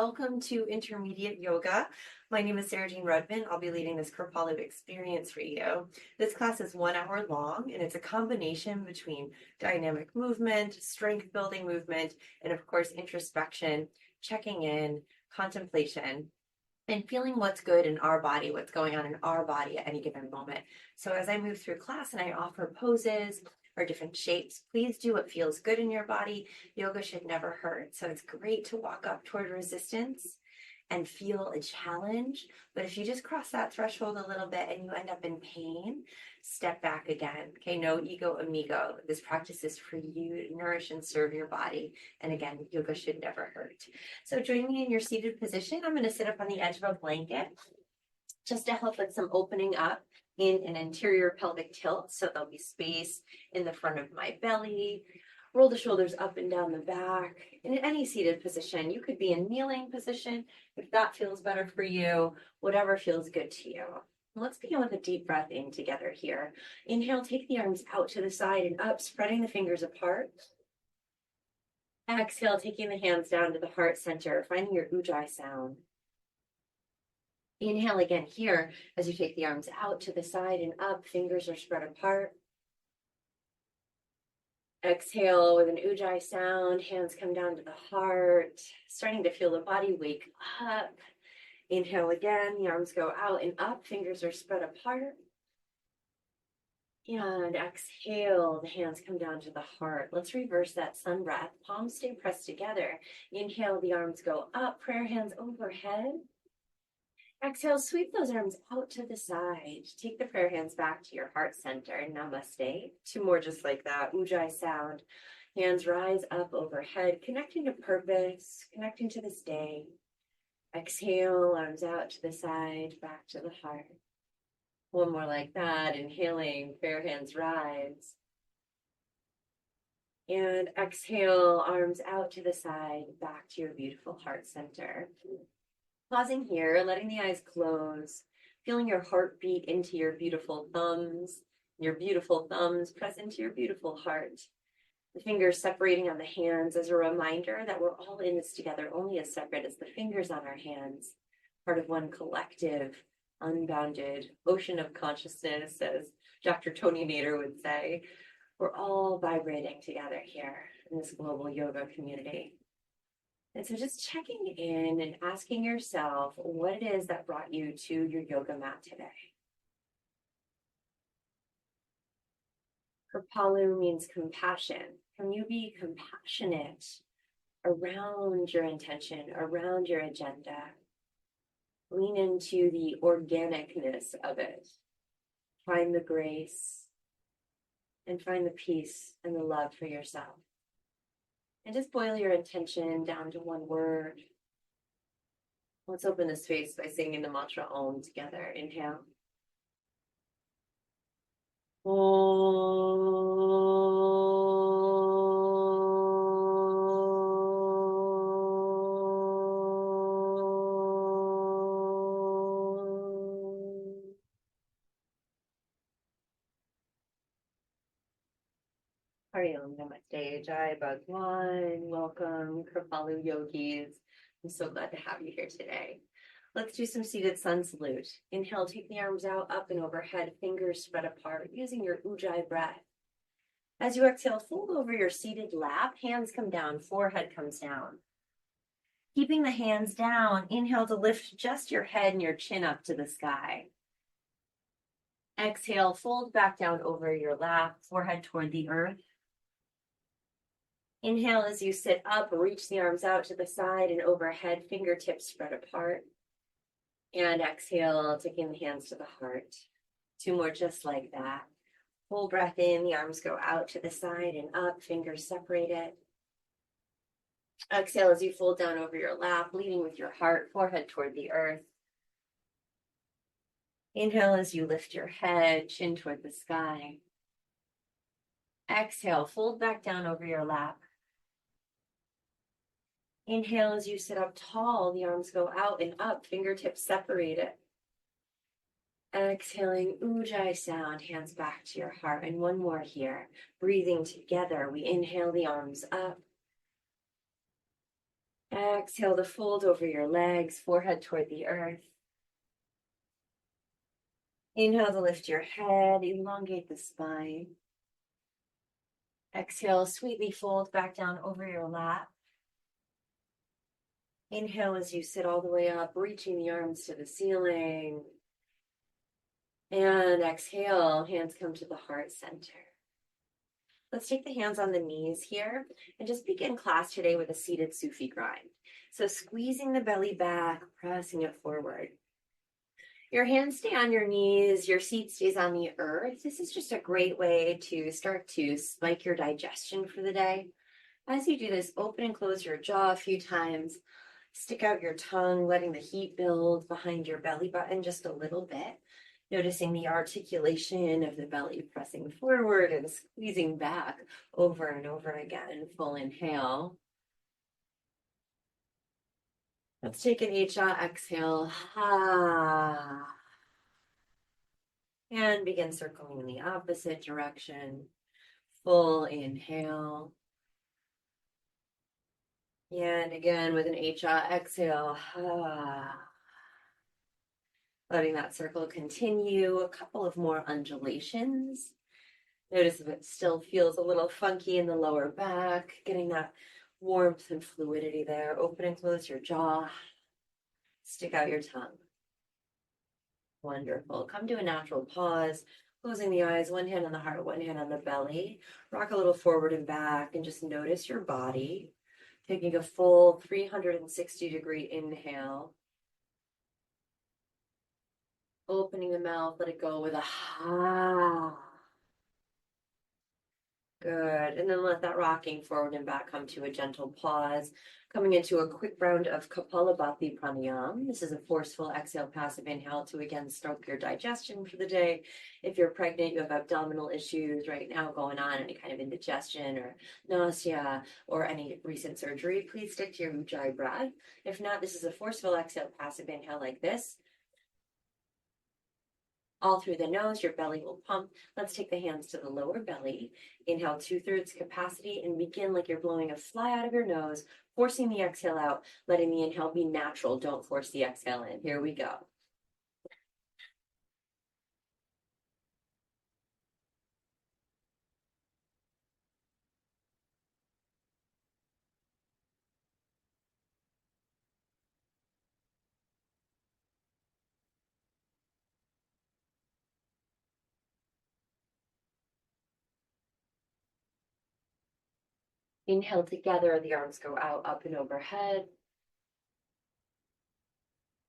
Welcome to Intermediate Yoga. My name is Sarajean Rudman. I'll be leading this Kripalu experience for you. This class is 1 hour long, and it's a combination between dynamic movement, strength building movement, and of course, introspection, checking in, contemplation, and feeling what's good in our body, what's going on in our body at any given moment. So as I move through class and I offer poses or different shapes, please do what feels good in your body. Yoga should never hurt. So it's great to walk up toward resistance and feel a challenge. But if you just cross that threshold a little bit and you end up in pain, step back again. Okay, no ego amigo. This practice is for you to nourish and serve your body. And again, yoga should never hurt. So join me in your seated position. I'm going to sit up on the edge of a blanket just to help with some opening up in an anterior pelvic tilt. So there'll be space in the front of my belly. Roll the shoulders up and down the back. In any seated position, you could be in kneeling position if that feels better for you, whatever feels good to you. Let's begin with a deep breath in together here. Inhale, take the arms out to the side and up, spreading the fingers apart. Exhale, taking the hands down to the heart center, finding your ujjayi sound. Inhale again here as you take the arms out to the side and up, fingers are spread apart. Exhale with an ujjayi sound, hands come down to the heart, starting to feel the body wake up. Inhale again, the arms go out and up, fingers are spread apart. And exhale, the hands come down to the heart. Let's reverse that sun breath. Palms stay pressed together. Inhale, the arms go up, prayer hands overhead. Exhale, sweep those arms out to the side. Take the prayer hands back to your heart center. Namaste. 2 more just like that. Ujjayi sound. Hands rise up overhead, connecting to purpose, connecting to this day. Exhale, arms out to the side, back to the heart. 1 more like that. Inhaling, prayer hands rise. And exhale, arms out to the side, back to your beautiful heart center. Pausing here, letting the eyes close, feeling your heart beat into your beautiful thumbs press into your beautiful heart. The fingers separating on the hands as a reminder that we're all in this together, only as separate as the fingers on our hands, part of one collective, unbounded ocean of consciousness, as Dr. Tony Nader would say. We're all vibrating together here in this global yoga community. And so just checking in and asking yourself what it is that brought you to your yoga mat today. Kripalu means compassion. Can you be compassionate around your intention, around your agenda? Lean into the organicness of it. Find the grace and find the peace and the love for yourself. And just boil your intention down to 1 word. Let's open the space by singing the mantra Om together. Inhale. Om. Hari Om Namaste, Jai Bhagwan. Welcome, Kripalu Yogis. I'm so glad to have you here today. Let's do some seated sun salute. Inhale, take the arms out, up and overhead, fingers spread apart, using your ujjayi breath. As you exhale, fold over your seated lap, hands come down, forehead comes down. Keeping the hands down, inhale to lift just your head and your chin up to the sky. Exhale, fold back down over your lap, forehead toward the earth. Inhale as you sit up, reach the arms out to the side and overhead, fingertips spread apart. And exhale, taking the hands to the heart. 2 more just like that. Full breath in, the arms go out to the side and up, fingers separated. Exhale as you fold down over your lap, leading with your heart, forehead toward the earth. Inhale as you lift your head, chin toward the sky. Exhale, fold back down over your lap. Inhale as you sit up tall, the arms go out and up, fingertips separated. Exhaling, ujjayi sound, hands back to your heart. And 1 more here. Breathing together, we inhale the arms up. Exhale to fold over your legs, forehead toward the earth. Inhale to lift your head, elongate the spine. Exhale, sweetly fold back down over your lap. Inhale as you sit all the way up, reaching the arms to the ceiling. And exhale, hands come to the heart center. Let's take the hands on the knees here and just begin class today with a seated Sufi grind. So squeezing the belly back, pressing it forward. Your hands stay on your knees, your seat stays on the earth. This is just a great way to start to spike your digestion for the day. As you do this, open and close your jaw a few times. Stick out your tongue, letting the heat build behind your belly button just a little bit. Noticing the articulation of the belly pressing forward and squeezing back over and over again. Full inhale. Let's take an H-A exhale. Ha. And begin circling in the opposite direction. Full inhale. And again with an H-A exhale. Ha. Letting that circle continue. A couple of more undulations. Notice if it still feels a little funky in the lower back, getting that warmth and fluidity there. Open and close your jaw. Stick out your tongue. Wonderful. Come to a natural pause. Closing the eyes, one hand on the heart, one hand on the belly. Rock a little forward and back and just notice your body. Taking a full 360-degree inhale. Opening the mouth, let it go with a ha. Good. And then let that rocking forward and back come to a gentle pause. Coming into a quick round of Kapalabhati Pranayam. This is a forceful exhale, passive inhale to again stoke your digestion for the day. If you're pregnant, you have abdominal issues right now going on, any kind of indigestion or nausea or any recent surgery, please stick to your Ujjayi breath. If not, this is a forceful exhale, passive inhale like this. All through the nose, your belly will pump. Let's take the hands to the lower belly. Inhale 2/3 capacity and begin like you're blowing a fly out of your nose, forcing the exhale out, letting the inhale be natural. Don't force the exhale in. Here we go. Inhale together, the arms go out, up and overhead.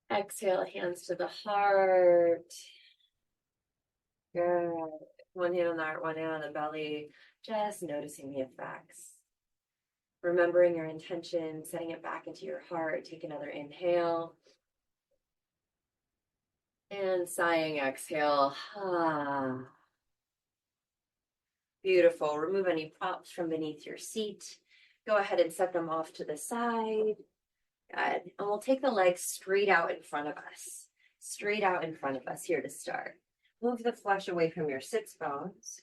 Exhale, hands to the heart. Good. One hand on the heart, one hand on the belly. Just noticing the effects. Remembering your intention, setting it back into your heart. Take another inhale. And sighing exhale. Ah. Beautiful. Remove any props from beneath your seat. Go ahead and set them off to the side. Good. And we'll take the legs straight out in front of us. Straight out in front of us here to start. Move the flesh away from your sits bones.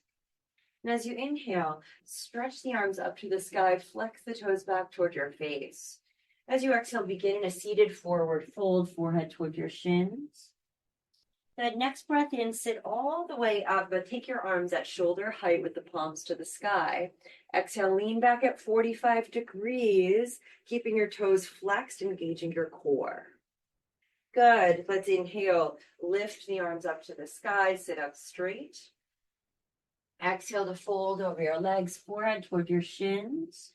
And as you inhale, stretch the arms up to the sky. Flex the toes back toward your face. As you exhale, begin in a seated forward fold, forehead toward your shins. Good. Next breath in, sit all the way up, but take your arms at shoulder height with the palms to the sky. Exhale, lean back at 45 degrees, keeping your toes flexed, engaging your core. Good. Let's inhale, lift the arms up to the sky, sit up straight. Exhale to fold over your legs, forehead toward your shins.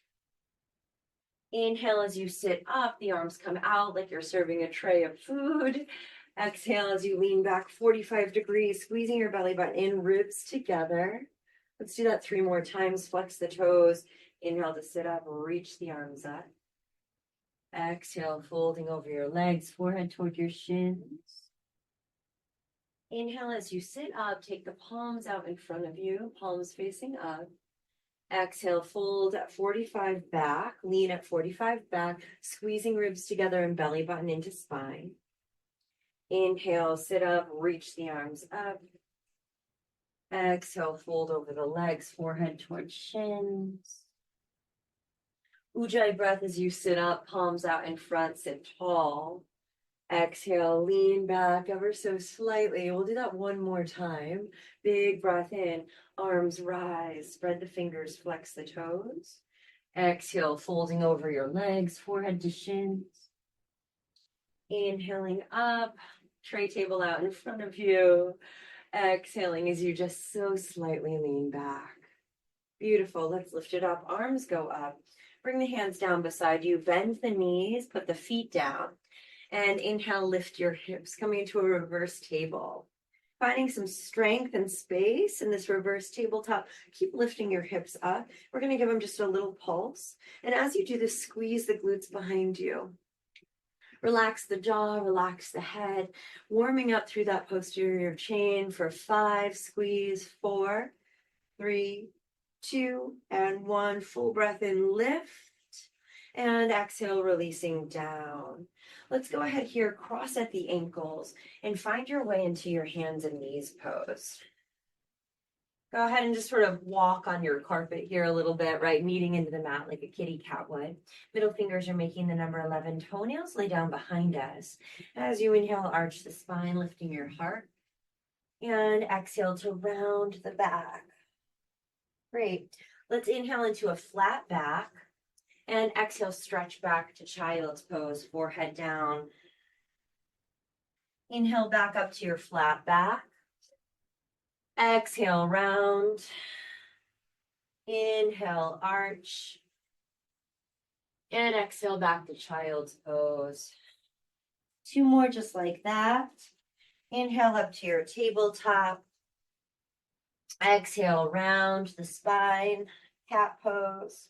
Inhale as you sit up, the arms come out like you're serving a tray of food. Exhale as you lean back 45 degrees, squeezing your belly button in, ribs together. Let's do that 3 more times. Flex the toes. Inhale to sit up, reach the arms up. Exhale, folding over your legs, forehead toward your shins. Inhale as you sit up, take the palms out in front of you, palms facing up. Exhale, fold at 45 back, lean at 45 back, squeezing ribs together and belly button into spine. Inhale, sit up, reach the arms up. Exhale, fold over the legs, forehead towards shins. Ujjayi breath as you sit up, palms out in front, sit tall. Exhale, lean back ever so slightly. We'll do that one more time. Big breath in, arms rise, spread the fingers, flex the toes. Exhale, folding over your legs, forehead to shins. Inhaling up, tray table out in front of you. Exhaling as you just so slightly lean back. Beautiful. Let's lift it up. Arms go up. Bring the hands down beside you. Bend the knees. Put the feet down. And inhale, lift your hips, coming into a reverse table. Finding some strength and space in this reverse tabletop. Keep lifting your hips up. We're going to give them just a little pulse. And as you do this, squeeze the glutes behind you. Relax the jaw, relax the head, warming up through that posterior chain for 5, squeeze, 4, 3, 2, and 1. Full breath in, lift, and exhale, releasing down. Let's go ahead here, cross at the ankles, and find your way into your hands and knees pose. Go ahead and just sort of walk on your carpet here a little bit, right? Kneading into the mat like a kitty cat would. Middle fingers are making the number 11 toenails. Lay down behind us. As you inhale, arch the spine, lifting your heart. And exhale to round the back. Great. Let's inhale into a flat back. And exhale, stretch back to child's pose, forehead down. Inhale back up to your flat back. Exhale, round. Inhale, arch. And exhale back to child's pose. 2 more just like that. Inhale up to your tabletop. Exhale, round the spine, cat pose.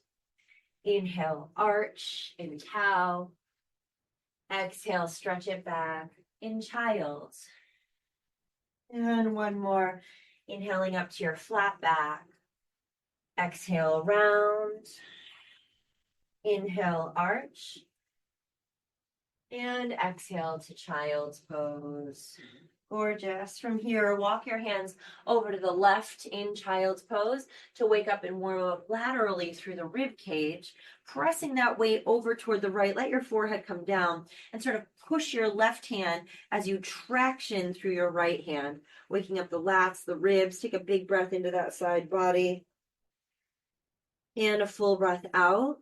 Inhale, arch in cow. Exhale, stretch it back in child's. And 1 more. Inhaling up to your flat back. Exhale, round. Inhale, arch. And exhale to child's pose. Gorgeous. From here, walk your hands over to the left in child's pose to wake up and warm up laterally through the rib cage, pressing that weight over toward the right. Let your forehead come down and sort of push your left hand as you traction through your right hand, waking up the lats, the ribs. Take a big breath into that side body and a full breath out.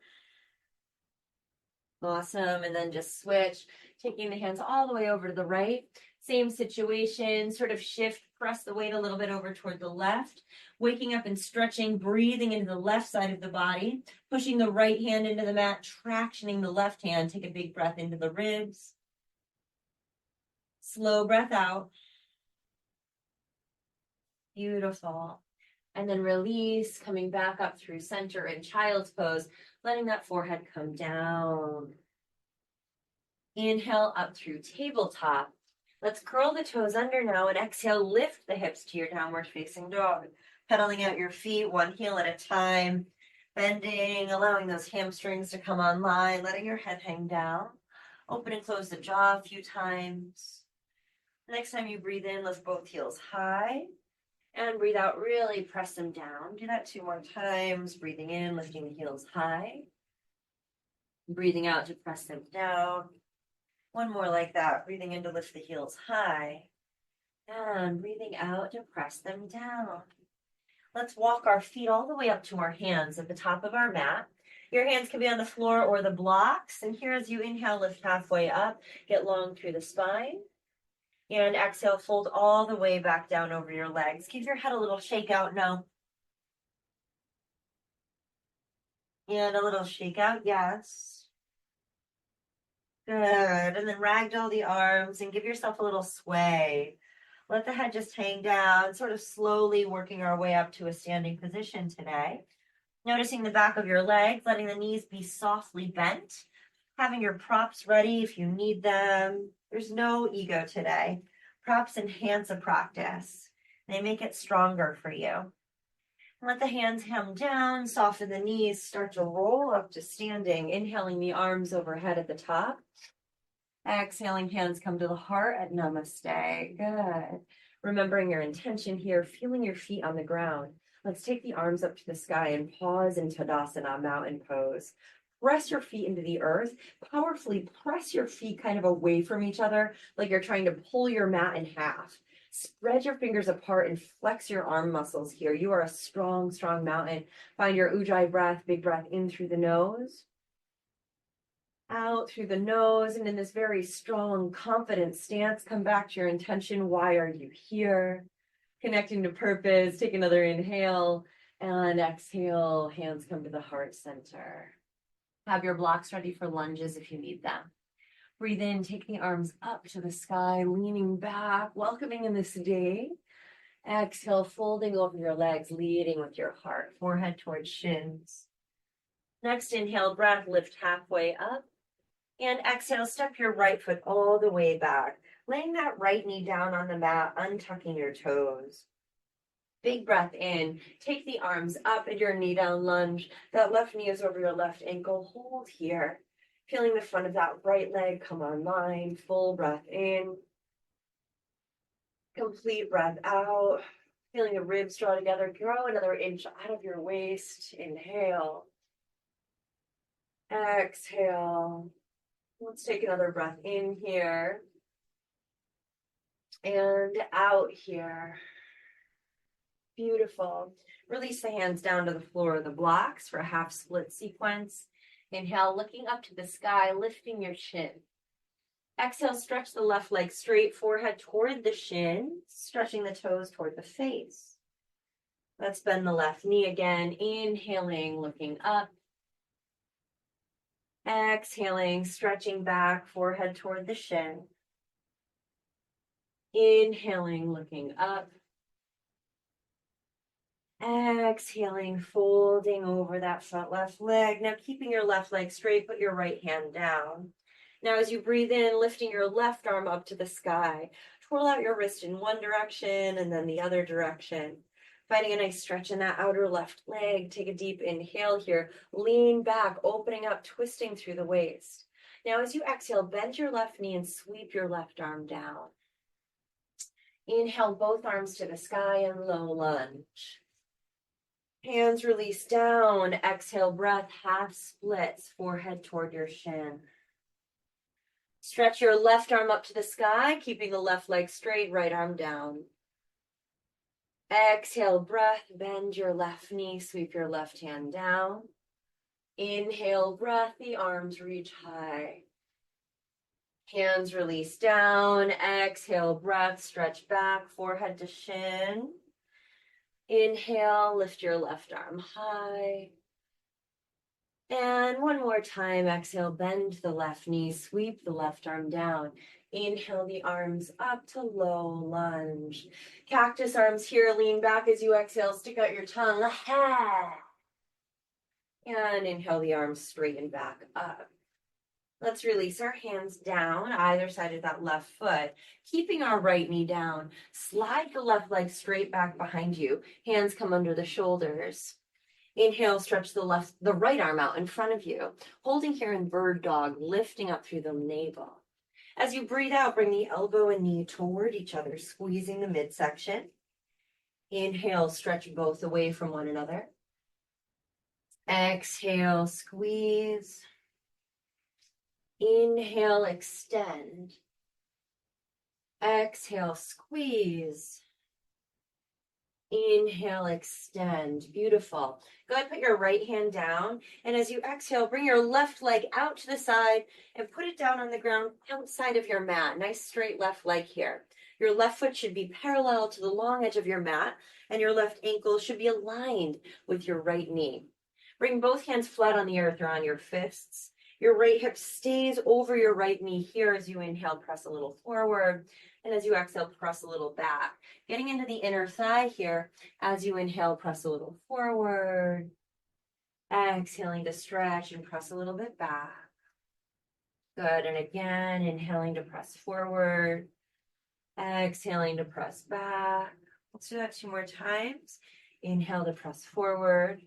Awesome. And then just switch, taking the hands all the way over to the right. Same situation, sort of shift, press the weight a little bit over toward the left, waking up and stretching, breathing into the left side of the body, pushing the right hand into the mat, tractioning the left hand. Take a big breath into the ribs. Slow breath out. Beautiful. And then release, coming back up through center in child's pose, letting that forehead come down. Inhale up through tabletop. Let's curl the toes under now and exhale, lift the hips to your downward facing dog. Pedaling out your feet, 1 heel at a time. Bending, allowing those hamstrings to come online, letting your head hang down. Open and close the jaw a few times. The next time you breathe in, lift both heels high. And breathe out, really press them down. Do that 2 more times. Breathing in, lifting the heels high. Breathing out to press them down. 1 more like that. Breathing in to lift the heels high. And breathing out to press them down. Let's walk our feet all the way up to our hands at the top of our mat. Your hands can be on the floor or the blocks. And here as you inhale, lift halfway up. Get long through the spine. And exhale, fold all the way back down over your legs. Give your head a little shake out now. And a little shake out, yes. Good. And then ragdoll the arms and give yourself a little sway. Let the head just hang down, sort of slowly working our way up to a standing position today. Noticing the back of your legs, letting the knees be softly bent. Having your props ready if you need them. There's no ego today. Props enhance a practice. They make it stronger for you. Let the hands come down, soften the knees, start to roll up to standing, inhaling the arms overhead at the top. Exhaling, hands come to the heart at namaste. Good. Remembering your intention here, feeling your feet on the ground. Let's take the arms up to the sky and pause in Tadasana, mountain pose. press your feet into the earth. Powerfully press your feet kind of away from each other, like you're trying to pull your mat in half. Spread your fingers apart and flex your arm muscles here. You are a strong, strong mountain. Find your ujjayi breath, big breath in through the nose, out through the nose, and in this very strong, confident stance, come back to your intention. Why are you here? Connecting to purpose. Take another inhale and exhale. Hands come to the heart center. Have your blocks ready for lunges if you need them. Breathe in, take the arms up to the sky, leaning back, welcoming in this day. Exhale, folding over your legs, leading with your heart, forehead towards shins. Next inhale, breath, lift halfway up. And exhale, step your right foot all the way back, laying that right knee down on the mat, untucking your toes. Big breath in, take the arms up at your knee down lunge. That left knee is over your left ankle, hold here. Feeling the front of that right leg come online, full breath in. Complete breath out. Feeling the ribs draw together, grow another inch out of your waist. Inhale. Exhale. Let's take another breath in here. And out here. Beautiful. Release the hands down to the floor of the blocks for a half split sequence. Inhale, looking up to the sky, lifting your chin. Exhale, stretch the left leg straight, forehead toward the shin, stretching the toes toward the face. Let's bend the left knee again. Inhaling, looking up. Exhaling, stretching back, forehead toward the shin. Inhaling, looking up. Exhaling, folding over that front left leg. Now keeping your left leg straight, put your right hand down. Now as you breathe in, lifting your left arm up to the sky. Twirl out your wrist in one direction and then the other direction. Finding a nice stretch in that outer left leg. Take a deep inhale here. Lean back, opening up, twisting through the waist. Now as you exhale, bend your left knee and sweep your left arm down. Inhale, both arms to the sky and low lunge. Hands release down. Exhale, breath, half splits, forehead toward your shin. Stretch your left arm up to the sky, keeping the left leg straight, right arm down. Exhale, breath, bend your left knee, sweep your left hand down. Inhale, breath, the arms reach high. Hands release down. Exhale, breath, stretch back, forehead to shin. Inhale, lift your left arm high. And one more time, exhale, bend the left knee, sweep the left arm down. Inhale the arms up to low lunge. Cactus arms here, lean back as you exhale, stick out your tongue. And inhale the arms straighten back up. Let's release our hands down, either side of that left foot, keeping our right knee down. Slide the left leg straight back behind you. Hands come under the shoulders. Inhale, stretch the right arm out in front of you. Holding here in bird dog, lifting up through the navel. As you breathe out, bring the elbow and knee toward each other, squeezing the midsection. Inhale, stretch both away from one another. Exhale, squeeze. Inhale, extend. Exhale, squeeze. Inhale, extend. Beautiful. Go ahead, put your right hand down. And as you exhale, bring your left leg out to the side and put it down on the ground outside of your mat. Nice straight left leg here. Your left foot should be parallel to the long edge of your mat, and your left ankle should be aligned with your right knee. Bring both hands flat on the earth or on your fists. Your right hip stays over your right knee here as you inhale, press a little forward. And as you exhale, press a little back. Getting into the inner thigh here. As you inhale, press a little forward. Exhaling to stretch and press a little bit back. Good. And again, inhaling to press forward. Exhaling to press back. Let's do that 2 more times. Inhale to press forward.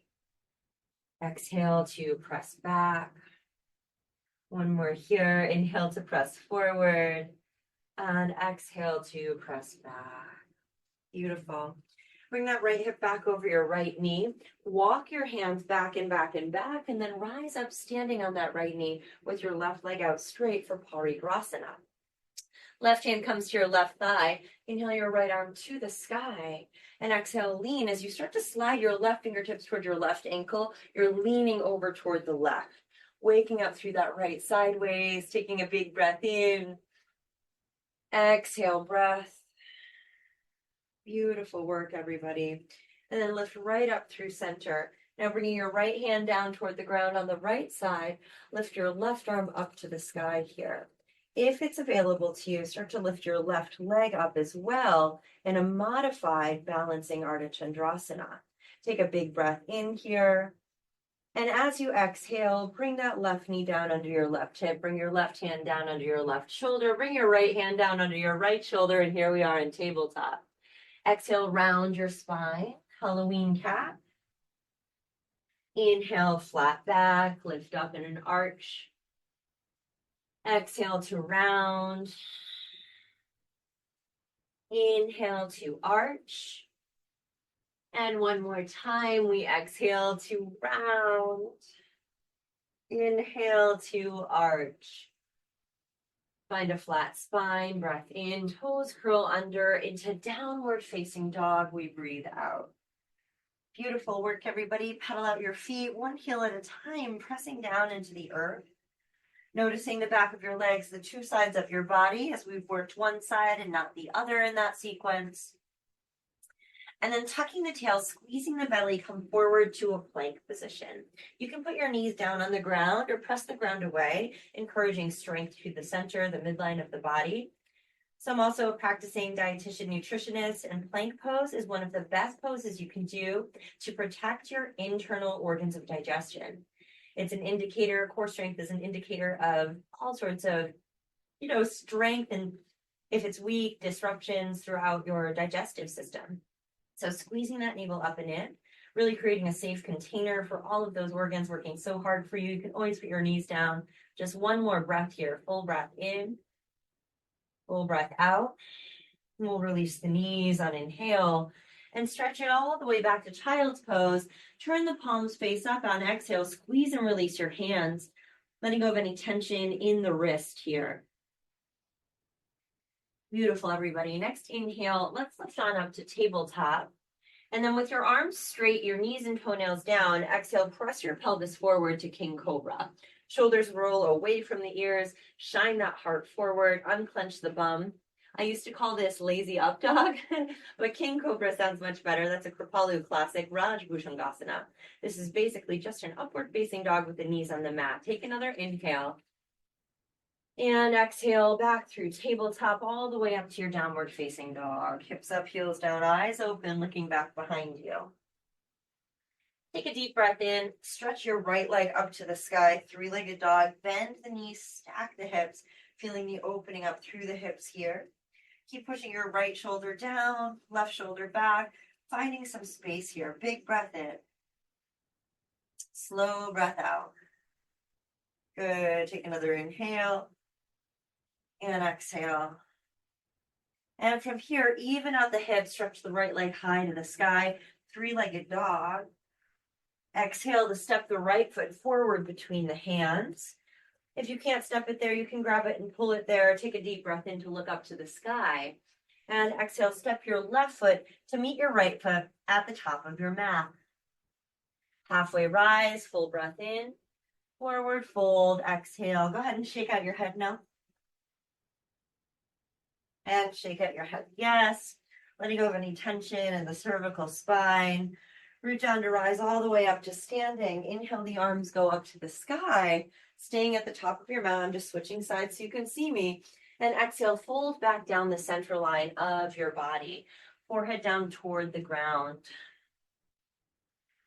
Exhale to press back. One more here. Inhale to press forward. And exhale to press back. Beautiful. Bring that right hip back over your right knee. Walk your hands back and back and back, and then rise up standing on that right knee with your left leg out straight for Parigrasana. Left hand comes to your left thigh. Inhale your right arm to the sky. And exhale, lean. As you start to slide your left fingertips toward your left ankle, you're leaning over toward the left. Waking up through that right sideways, taking a big breath in. Exhale, breath. Beautiful work, everybody. And then lift right up through center. Now bringing your right hand down toward the ground on the right side, lift your left arm up to the sky here. If it's available to you, start to lift your left leg up as well in a modified balancing Ardha Chandrasana. Take a big breath in here. And as you exhale, bring that left knee down under your left hip. Bring your left hand down under your left shoulder. Bring your right hand down under your right shoulder. And here we are in tabletop. Exhale, round your spine. Halloween cat. Inhale, flat back. Lift up in an arch. Exhale to round. Inhale to arch. And one more time, we exhale to round. Inhale to arch. Find a flat spine, breath in, toes curl under into downward facing dog. We breathe out. Beautiful work, everybody. Pedal out your feet, one heel at a time, pressing down into the earth. Noticing the back of your legs, the two sides of your body as we've worked one side and not the other in that sequence. And then tucking the tail, squeezing the belly, come forward to a plank position. You can put your knees down on the ground or press the ground away, encouraging strength to the center, the midline of the body. So I'm also a practicing dietitian nutritionist, and plank pose is one of the best poses you can do to protect your internal organs of digestion. It's an indicator, core strength is an indicator of all sorts of, strength, and if it's weak, disruptions throughout your digestive system. So squeezing that navel up and in, really creating a safe container for all of those organs working so hard for you. You can always put your knees down. Just one more breath here. Full breath in, full breath out. And we'll release the knees on inhale and stretch it all the way back to child's pose. Turn the palms face up on exhale. Squeeze and release your hands, letting go of any tension in the wrist here. Beautiful, everybody. Next inhale, let's lift on up to tabletop. And then with your arms straight, your knees and toenails down, exhale, press your pelvis forward to King Cobra. Shoulders roll away from the ears, shine that heart forward, unclench the bum. I used to call this lazy up dog, but King Cobra sounds much better. That's a Kripalu classic, Raj Bhushangasana. This is basically just an upward facing dog with the knees on the mat. Take another inhale. And exhale back through tabletop all the way up to your downward facing dog. Hips up, heels down, eyes open, looking back behind you. Take a deep breath in, stretch your right leg up to the sky, three-legged dog, bend the knees, stack the hips, feeling the opening up through the hips here. Keep pushing your right shoulder down, left shoulder back, finding some space here. Big breath in. Slow breath out. Good. Take another inhale. And exhale. And from here, even out the hips, stretch the right leg high to the sky, three-legged dog. Exhale to step the right foot forward between the hands. If you can't step it there, you can grab it and pull it there. Take a deep breath in to look up to the sky. And exhale, step your left foot to meet your right foot at the top of your mat. Halfway rise, full breath in. Forward fold, exhale. Go ahead and shake out your head now. And shake out your head, yes. Letting go of any tension in the cervical spine. Root down to rise all the way up to standing. Inhale, the arms go up to the sky, staying at the top of your mat. I'm just switching sides so you can see me. And exhale, fold back down the center line of your body. Forehead down toward the ground.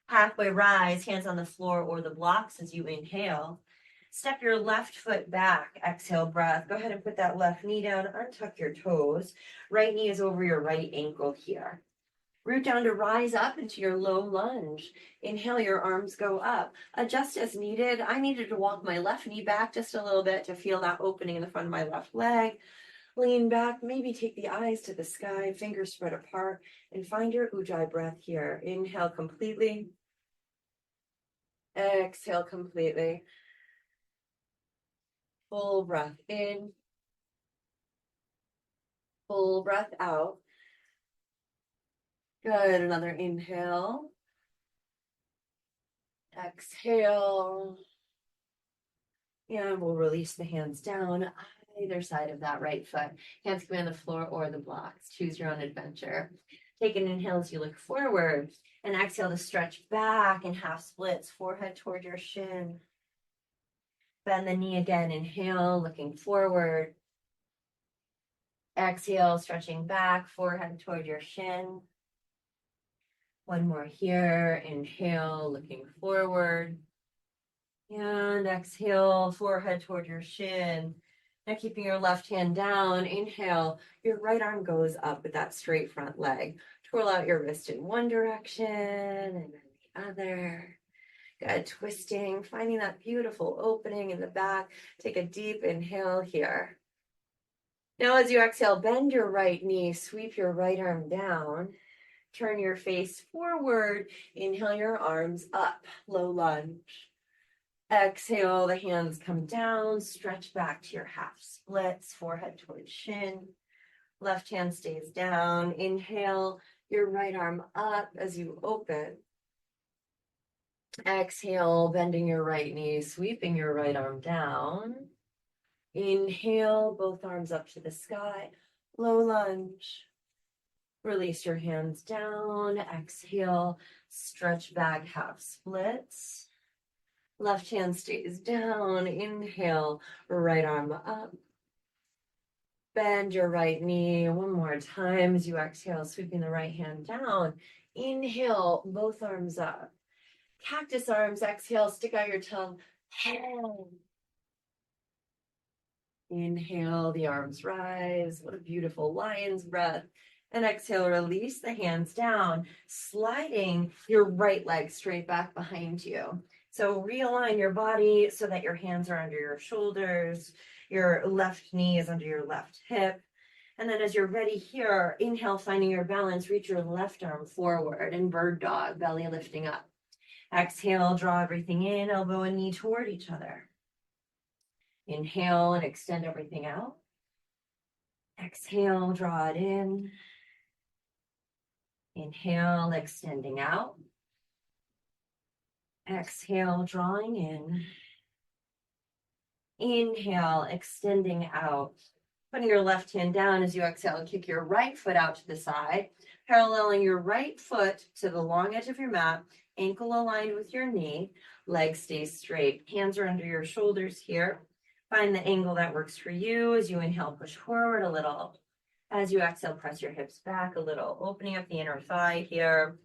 Halfway rise, hands on the floor or the blocks as you inhale. Step your left foot back. Exhale, breath. Go ahead and put that left knee down. Untuck your toes. Right knee is over your right ankle here. Root down to rise up into your low lunge. Inhale, your arms go up. Adjust as needed. I needed to walk my left knee back just a little bit to feel that opening in the front of my left leg. Lean back, maybe take the eyes to the sky, fingers spread apart, and find your ujjayi breath here. Inhale completely. Exhale completely. Full breath in. Full breath out. Good. Another inhale. Exhale. And we'll release the hands down either side of that right foot. Hands can be on the floor or the blocks. Choose your own adventure. Take an inhale as you look forward, and exhale to stretch back in half splits, forehead toward your shin. Bend the knee again. Inhale, looking forward. Exhale, stretching back, forehead toward your shin. One more here. Inhale, looking forward. And exhale, forehead toward your shin. Now keeping your left hand down, inhale, your right arm goes up with that straight front leg. Twirl out your wrist in one direction and then the other. Good, twisting, finding that beautiful opening in the back. Take a deep inhale here. Now as you exhale, bend your right knee, sweep your right arm down. Turn your face forward, inhale your arms up, low lunge. Exhale, the hands come down, stretch back to your half splits, forehead towards shin. Left hand stays down. Inhale, your right arm up as you open. Exhale, bending your right knee, sweeping your right arm down. Inhale, both arms up to the sky, low lunge. Release your hands down. Exhale, stretch back, half splits. Left hand stays down. Inhale, right arm up. Bend your right knee one more time as you exhale, sweeping the right hand down. Inhale, both arms up. Cactus arms, exhale, stick out your tongue. Inhale, the arms rise. What a beautiful lion's breath. And exhale, release the hands down, sliding your right leg straight back behind you. So realign your body so that your hands are under your shoulders, your left knee is under your left hip. And then as you're ready here, inhale, finding your balance, reach your left arm forward in bird dog, belly lifting up. Exhale, draw everything in, elbow and knee toward each other. Inhale and extend everything out. Exhale, draw it in. Inhale, extending out. Exhale, drawing in. Inhale, extending out. Putting your left hand down as you exhale, kick your right foot out to the side, paralleling your right foot to the long edge of your mat, ankle aligned with your knee, leg stays straight. Hands are under your shoulders here. Find the angle that works for you as you inhale, push forward a little. As you exhale, press your hips back a little, opening up the inner thigh here.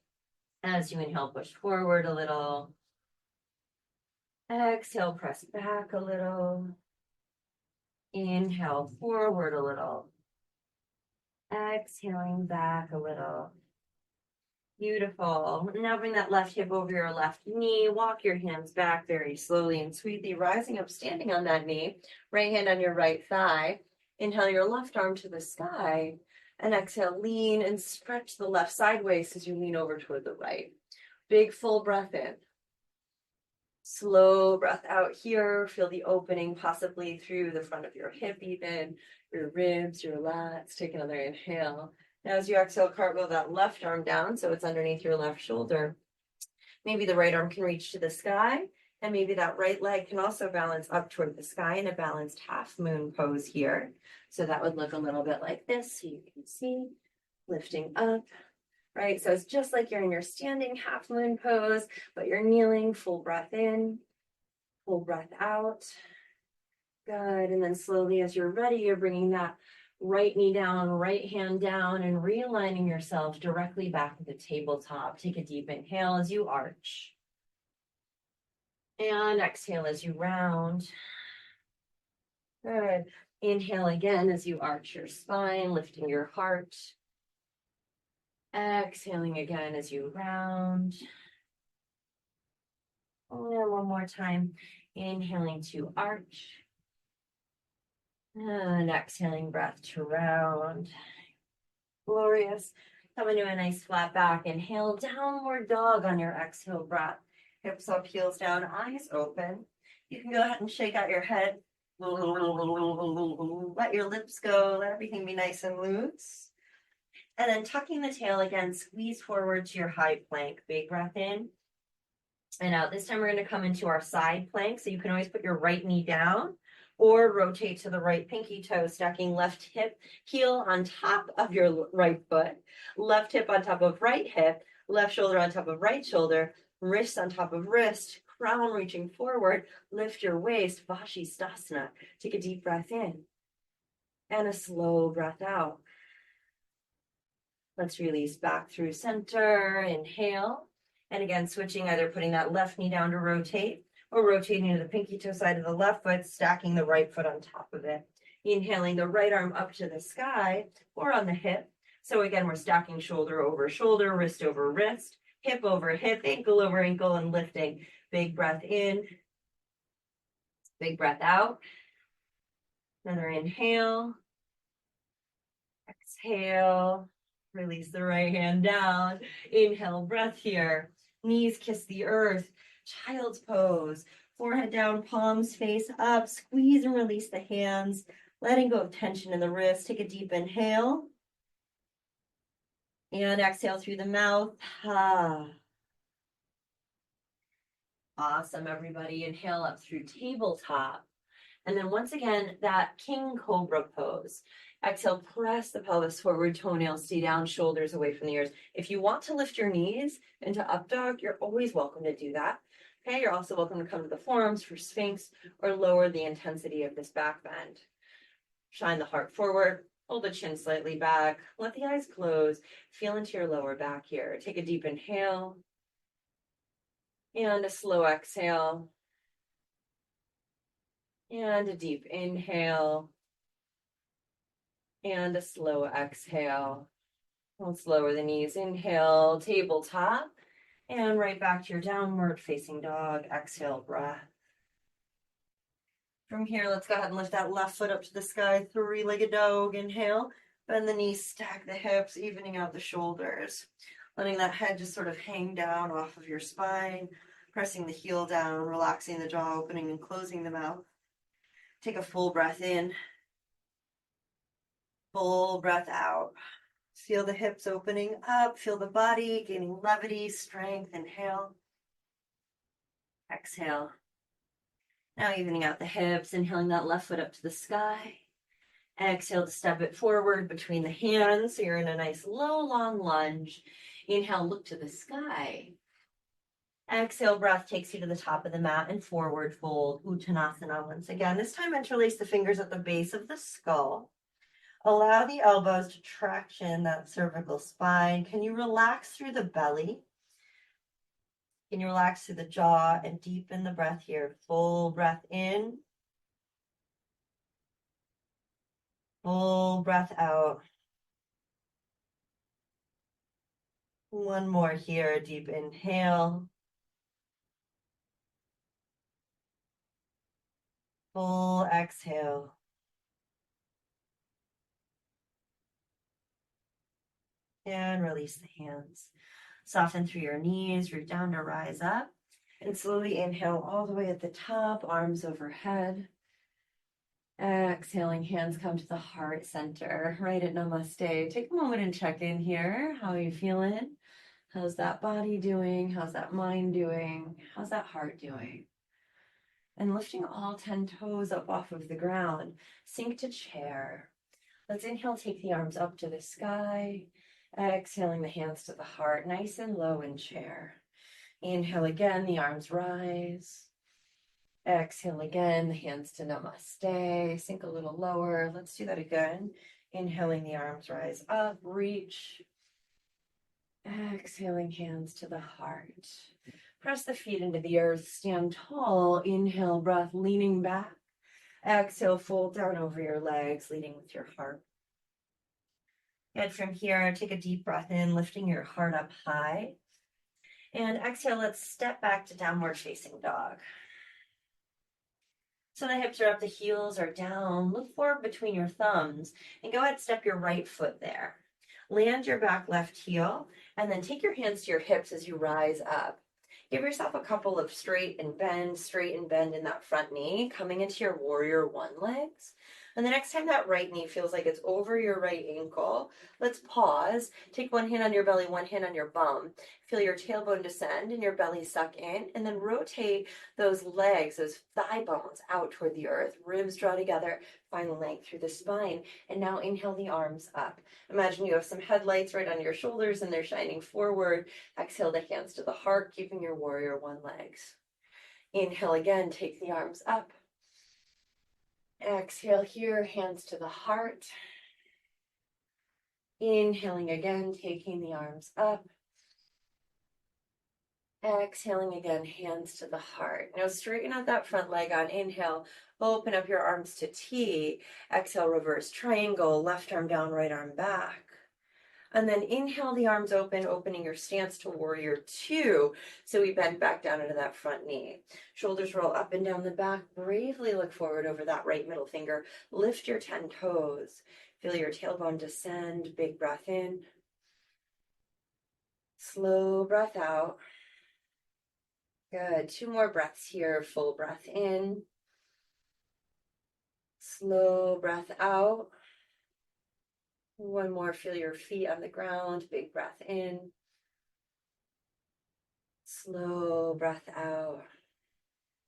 As you inhale, push forward a little. Exhale, press back a little. Inhale, forward a little. Exhaling back a little. Beautiful. Now bring that left hip over your left knee. Walk your hands back very slowly and sweetly, rising up, standing on that knee. Right hand on your right thigh. Inhale your left arm to the sky. And exhale, lean and stretch the left sideways as you lean over toward the right. Big full breath in. Slow breath out here. Feel the opening possibly through the front of your hip even, your ribs, your lats. Take another inhale. Now as you exhale, cartwheel that left arm down so it's underneath your left shoulder. Maybe the right arm can reach to the sky, and maybe that right leg can also balance up toward the sky in a balanced half moon pose here. So that would look a little bit like this, so you can see, lifting up. Right, so it's just like you're in your standing half moon pose, but you're kneeling, full breath in, full breath out. Good, and then slowly as you're ready, you're bringing that right knee down, right hand down, and realigning yourself directly back to the tabletop. Take a deep inhale as you arch. And exhale as you round. Good. Inhale again as you arch your spine, lifting your heart. Exhaling again as you round. And one more time. Inhaling to arch. And exhaling breath to round. Glorious. Come into a nice flat back. Inhale, downward dog on your exhale breath. Hips up, heels down, eyes open. You can go ahead and shake out your head. Let your lips go. Let everything be nice and loose. And then tucking the tail again, squeeze forward to your high plank. Big breath in and out. This time we're going to come into our side plank. So you can always put your right knee down or rotate to the right pinky toe, stacking left hip, heel on top of your right foot, left hip on top of right hip, left shoulder on top of right shoulder, wrist on top of wrist, crown reaching forward, lift your waist, Vashisthasana. Take a deep breath in and a slow breath out. Let's release back through center, inhale. And again, switching, either putting that left knee down to rotate or rotating to the pinky toe side of the left foot, stacking the right foot on top of it. Inhaling the right arm up to the sky or on the hip. So again, we're stacking shoulder over shoulder, wrist over wrist, hip over hip, ankle over ankle, and lifting. Big breath in, big breath out. Another inhale, exhale. Release the right hand down. Inhale, breath here. Knees kiss the earth. Child's pose. Forehead down, palms face up. Squeeze and release the hands. Letting go of tension in the wrist. Take a deep inhale. And exhale through the mouth. Awesome, everybody. Inhale up through tabletop. And then once again, that king cobra pose. Exhale, press the pelvis forward, toenails stay down, shoulders away from the ears. If you want to lift your knees into up dog, you're always welcome to do that. Okay, you're also welcome to come to the forearms for Sphinx or lower the intensity of this back bend. Shine the heart forward, hold the chin slightly back, let the eyes close, feel into your lower back here. Take a deep inhale and a slow exhale. And a deep inhale. And a slow exhale. Let's lower the knees. Inhale, tabletop. And right back to your downward facing dog. Exhale, breath. From here, let's go ahead and lift that left foot up to the sky. Three-legged dog. Inhale. Bend the knees, stack the hips, evening out the shoulders. Letting that head just sort of hang down off of your spine. Pressing the heel down, relaxing the jaw, opening and closing the mouth. Take a full breath in. Full breath out. Feel the hips opening up. Feel the body gaining levity, strength. Inhale. Exhale. Now evening out the hips, inhaling that left foot up to the sky. Exhale to step it forward between the hands. So you're in a nice low, long lunge. Inhale, look to the sky. Exhale, breath takes you to the top of the mat and forward fold, Uttanasana once again. This time interlace the fingers at the base of the skull. Allow the elbows to traction that cervical spine. Can you relax through the belly? Can you relax through the jaw and deepen the breath here? Full breath in. Full breath out. One more here, deep inhale. Full exhale. And release the hands. Soften through your knees, root down to rise up. And slowly inhale all the way at the top, arms overhead. Exhaling, hands come to the heart center, right at namaste. Take a moment and check in here. How are you feeling? How's that body doing? How's that mind doing? How's that heart doing? And lifting all 10 toes up off of the ground, sink to chair. Let's inhale, take the arms up to the sky. Exhaling the hands to the heart, nice and low in chair. Inhale again, the arms rise. Exhale again, the hands to namaste. Sink a little lower. Let's do that again. Inhaling, the arms rise up, reach. Exhaling, hands to the heart. Press the feet into the earth, stand tall. Inhale, breath, leaning back. Exhale, fold down over your legs, leading with your heart. And from here, take a deep breath in, lifting your heart up high. And exhale, let's step back to downward facing dog. So the hips are up, the heels are down. Look forward between your thumbs and go ahead, step your right foot there. Land your back left heel and then take your hands to your hips as you rise up. Give yourself a couple of straight and bend in that front knee, coming into your warrior one legs. And the next time that right knee feels like it's over your right ankle, let's pause. Take one hand on your belly, one hand on your bum. Feel your tailbone descend and your belly suck in, and then rotate those legs, those thigh bones out toward the earth. Ribs draw together, find length through the spine. And now inhale the arms up. Imagine you have some headlights right on your shoulders and they're shining forward. Exhale the hands to the heart, keeping your warrior one legs. Inhale again, take the arms up. Exhale here, hands to the heart. Inhaling again, taking the arms up. Exhaling again, hands to the heart. Now straighten out that front leg on inhale. Open up your arms to T. Exhale, reverse triangle, left arm down, right arm back. And then inhale the arms open, opening your stance to warrior two. So we bend back down into that front knee. Shoulders roll up and down the back. Bravely look forward over that right middle finger. Lift your 10 toes. Feel your tailbone descend. Big breath in. Slow breath out. Good. 2 more breaths here. Full breath in. Slow breath out. 1 more. Feel your feet on the ground. Big breath in. Slow breath out.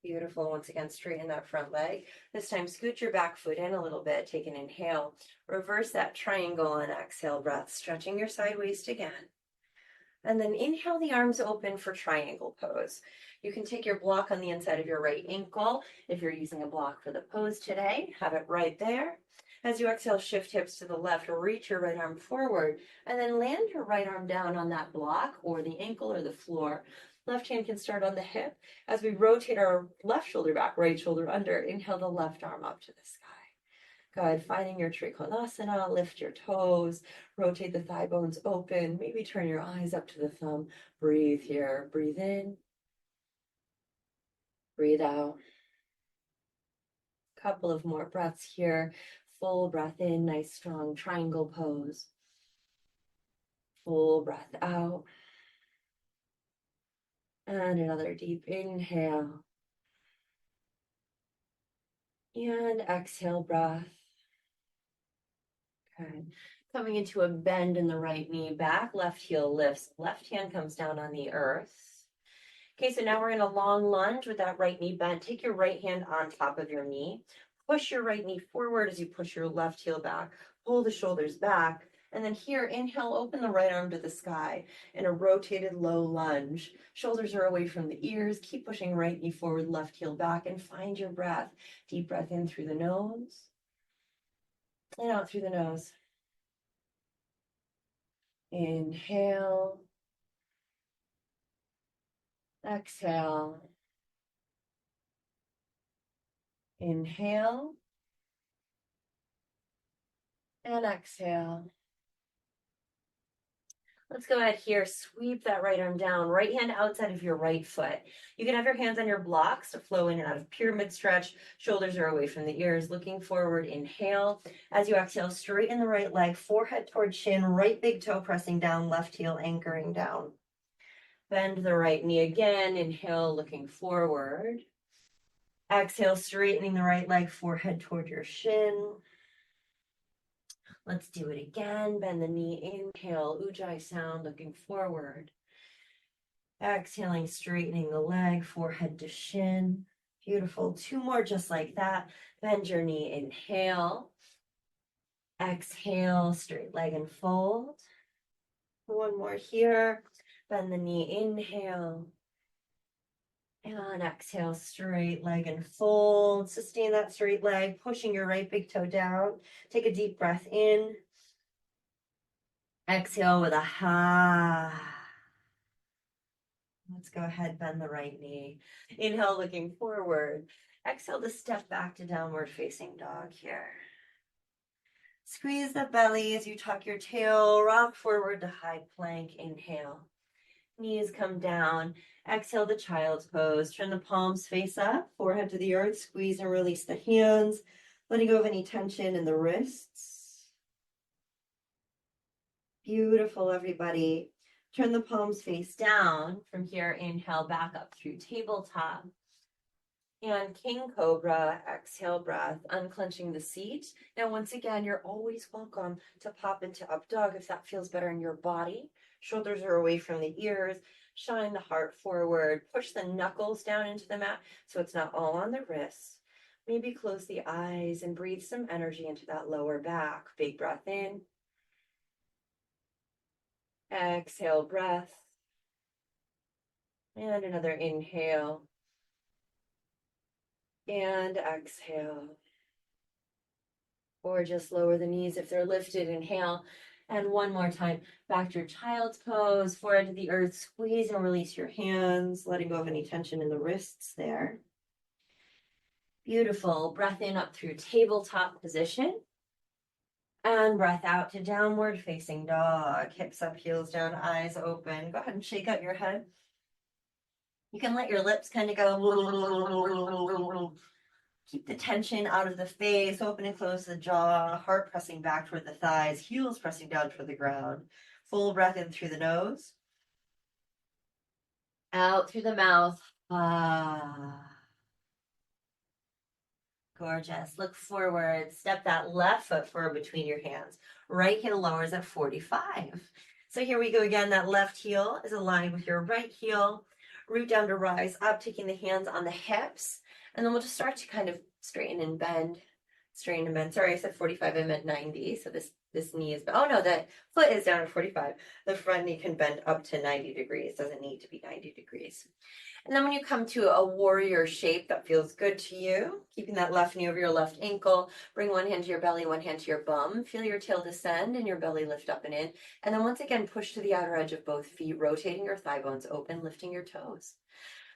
Beautiful. Once again, straighten that front leg. This time, scoot your back foot in a little bit. Take an inhale. Reverse that triangle and exhale breath, stretching your side waist again. And then inhale the arms open for triangle pose. You can take your block on the inside of your right ankle. If you're using a block for the pose today, have it right there. As you exhale, shift hips to the left, reach your right arm forward, and then land your right arm down on that block or the ankle or the floor. Left hand can start on the hip. As we rotate our left shoulder back, right shoulder under, inhale the left arm up to the sky. Good. Finding your Trikonasana, lift your toes, rotate the thigh bones open, maybe turn your eyes up to the thumb. Breathe here. Breathe in. Breathe out. Couple of more breaths here. Full breath in, nice strong triangle pose. Full breath out. And another deep inhale. And exhale breath. Good. Coming into a bend in the right knee back, left heel lifts, left hand comes down on the earth. Okay, so now we're in a long lunge with that right knee bent. Take your right hand on top of your knee. Push your right knee forward as you push your left heel back. Pull the shoulders back. And then here, inhale, open the right arm to the sky in a rotated low lunge. Shoulders are away from the ears. Keep pushing right knee forward, left heel back, and find your breath. Deep breath in through the nose and out through the nose. Inhale. Exhale. Inhale. And exhale. Let's go ahead here, sweep that right arm down, right hand outside of your right foot. You can have your hands on your blocks to flow in and out of pyramid stretch. Shoulders are away from the ears, looking forward, inhale. As you exhale, straighten the right leg, forehead toward chin, right big toe pressing down, left heel anchoring down. Bend the right knee again, inhale, looking forward. Exhale, straightening the right leg, forehead toward your shin. Let's do it again. Bend the knee, inhale, Ujjayi sound, looking forward. Exhaling, straightening the leg, forehead to shin. Beautiful. 2 more just like that. Bend your knee, inhale. Exhale, straight leg and fold. 1 more here. Bend the knee, inhale. And exhale, straight leg and fold. Sustain that straight leg, pushing your right big toe down. Take a deep breath in. Exhale with a ha. Let's go ahead, bend the right knee. Inhale, looking forward. Exhale to step back to downward facing dog here. Squeeze the belly as you tuck your tail, rock forward to high plank. Inhale. Knees come down. Exhale the child's pose. Turn the palms face up, forehead to the earth. Squeeze and release the hands, letting go of any tension in the wrists. Beautiful, everybody. Turn the palms face down. From here, inhale back up through tabletop. And King Cobra, exhale breath, unclenching the seat. Now, once again, you're always welcome to pop into up dog if that feels better in your body. Shoulders are away from the ears. Shine the heart forward. Push the knuckles down into the mat so it's not all on the wrists. Maybe close the eyes and breathe some energy into that lower back. Big breath in. Exhale, breath. And another inhale. And exhale. Or just lower the knees if they're lifted. Inhale. And one more time. Back to your child's pose. Forehead to the earth. Squeeze and release your hands. Letting go of any tension in the wrists there. Beautiful. Breath in up through tabletop position. And breath out to downward facing dog. Hips up, heels down, eyes open. Go ahead and shake out your head. You can let your lips kind of go. Keep the tension out of the face. Open and close the jaw. Heart pressing back toward the thighs. Heels pressing down toward the ground. Full breath in through the nose. Out through the mouth. Ah. Gorgeous. Look forward. Step that left foot forward between your hands. Right heel lowers at 45. So here we go again. That left heel is aligned with your right heel. Root down to rise up, taking the hands on the hips. And then we'll just start to kind of straighten and bend. Straighten and bend. Sorry, I said 45. I meant 90. So this knee is, oh no, that foot is down at 45. The front knee can bend up to 90 degrees. Doesn't need to be 90 degrees. And then when you come to a warrior shape that feels good to you, keeping that left knee over your left ankle, bring one hand to your belly, one hand to your bum. Feel your tail descend and your belly lift up and in. And then once again, push to the outer edge of both feet, rotating your thigh bones open, lifting your toes.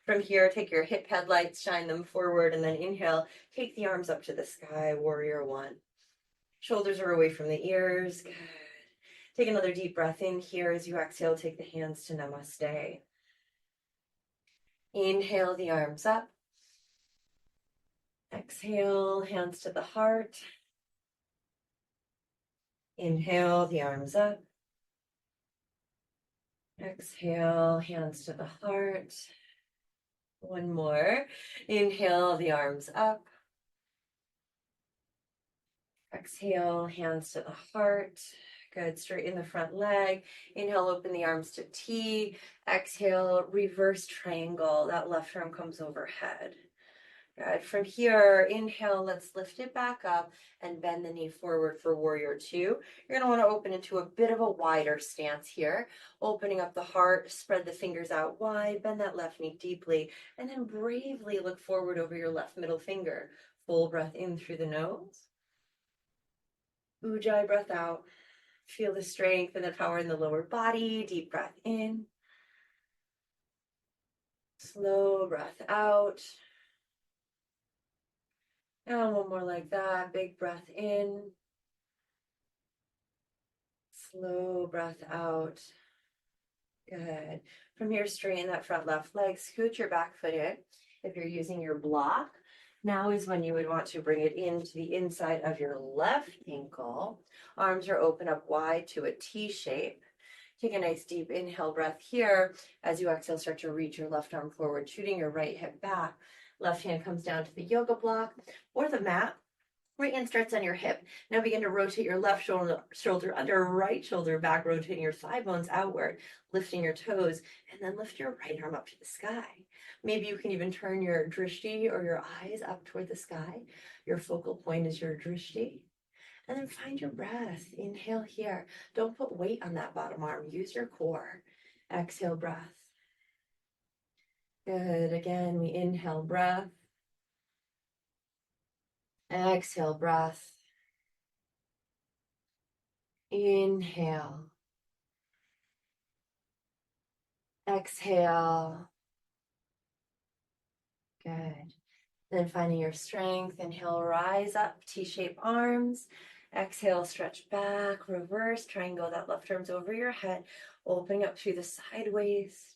From here, take your hip headlights, shine them forward, and then inhale. Take the arms up to the sky, warrior one. Shoulders are away from the ears. Good. Take another deep breath in here. As you exhale, take the hands to namaste. Inhale the arms up. Exhale, hands to the heart. Inhale the arms up. Exhale, hands to the heart. One more. Inhale the arms up. Exhale, hands to the heart. Good. Straighten the front leg. Inhale, open the arms to T. Exhale, reverse triangle. That left arm comes overhead. Good. From here, inhale, let's lift it back up and bend the knee forward for warrior two. You're going to want to open into a bit of a wider stance here. Opening up the heart, spread the fingers out wide, bend that left knee deeply, and then bravely look forward over your left middle finger. Full breath in through the nose. Ujjayi breath out. Feel the strength and the power in the lower body. Deep breath in. Slow breath out. And one more like that. Big breath in. Slow breath out. Good. From here, straighten that front left leg. Scoot your back foot in. If you're using your block, now is when you would want to bring it into the inside of your left ankle. Arms are open up wide to a T shape. Take a nice deep inhale breath here. As you exhale, start to reach your left arm forward, shooting your right hip back. Left hand comes down to the yoga block or the mat. Right hand starts on your hip. Now begin to rotate your left shoulder under right shoulder back, rotating your thigh bones outward, lifting your toes, and then lift your right arm up to the sky. Maybe you can even turn your drishti or your eyes up toward the sky. Your focal point is your drishti. And then find your breath. Inhale here. Don't put weight on that bottom arm. Use your core. Exhale, breath. Good. Again, we inhale, breath. Exhale, breath. Inhale. Exhale. Good. Then finding your strength, inhale, rise up, T-shape arms. Exhale, stretch back, reverse, triangle. That left arm's over your head, opening up through the side waist.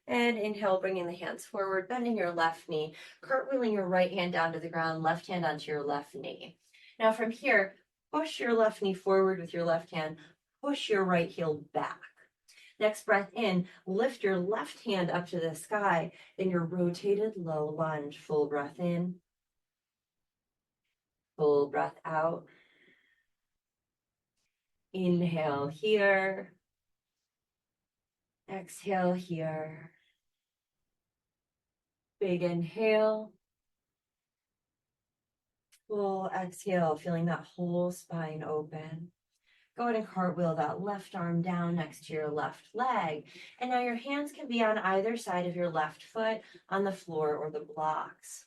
And inhale, bringing the hands forward, bending your left knee, cartwheeling your right hand down to the ground, left hand onto your left knee. Now from here, push your left knee forward with your left hand, push your right heel back. Next breath in, lift your left hand up to the sky in your rotated low lunge. Full breath in, full breath out. Inhale here, exhale here. Big inhale, full exhale, feeling that whole spine open. Go ahead and cartwheel that left arm down next to your left leg. And now your hands can be on either side of your left foot on the floor or the blocks.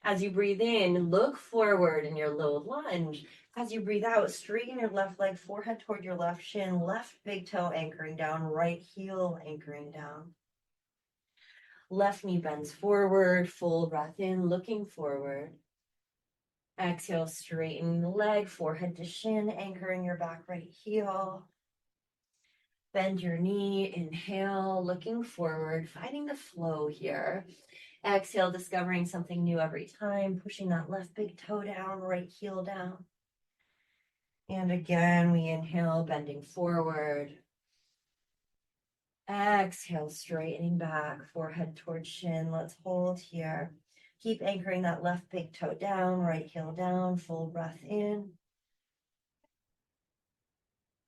As you breathe in, look forward in your low lunge. As you breathe out, straighten your left leg, forehead toward your left shin, left big toe anchoring down, right heel anchoring down. Left knee bends forward, full breath in, looking forward. Exhale, straighten the leg, forehead to shin, anchoring your back right heel. Bend your knee, inhale, looking forward, finding the flow here. Exhale, discovering something new every time, pushing that left big toe down, right heel down. And again, we inhale, bending forward. Exhale, straightening back, forehead towards shin. Let's hold here. Keep anchoring that left big toe down, right heel down, full breath in.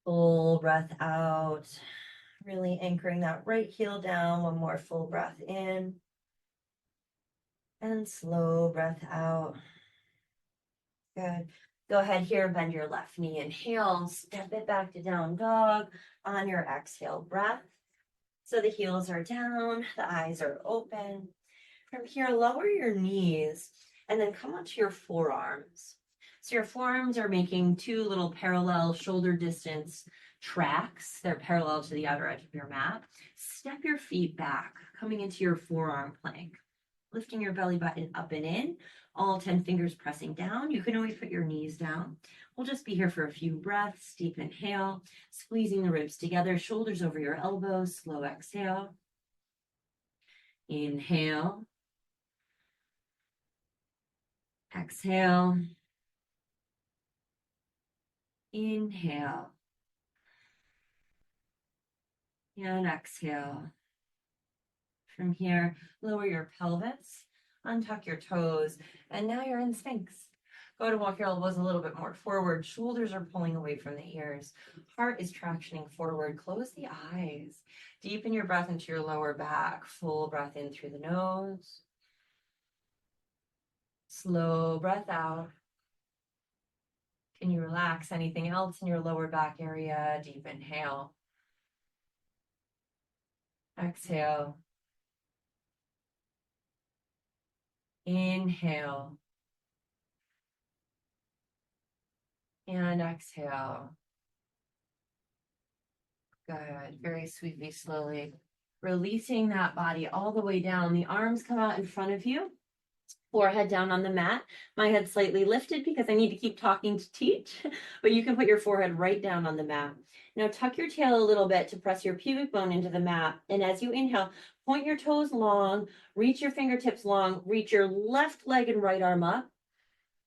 Full breath out. Really anchoring that right heel down. One more full breath in. And slow breath out. Good. Go ahead here, bend your left knee. Inhale, step it back to down dog on your exhale breath. So the heels are down, the eyes are open. From here, lower your knees and then come onto your forearms. So your forearms are making two little parallel shoulder distance tracks. They're parallel to the outer edge of your mat. Step your feet back, coming into your forearm plank. Lifting your belly button up and in, all 10 fingers pressing down. You can always put your knees down. We'll just be here for a few breaths. Deep inhale, squeezing the ribs together, shoulders over your elbows, slow exhale. Inhale. Exhale. Inhale. And exhale. From here, lower your pelvis, untuck your toes, and now you're in Sphinx. Go to walk your elbows a little bit more forward. Shoulders are pulling away from the ears. Heart is tractioning forward. Close the eyes. Deepen your breath into your lower back. Full breath in through the nose. Slow breath out. Can you relax anything else in your lower back area? Deep inhale. Exhale. Inhale. And exhale. Good. Very sweetly, slowly. Releasing that body all the way down. The arms come out in front of you. Forehead down on the mat. My head slightly lifted because I need to keep talking to teach. But you can put your forehead right down on the mat. Now tuck your tail a little bit to press your pubic bone into the mat. And as you inhale, point your toes long. Reach your fingertips long. Reach your left leg and right arm up.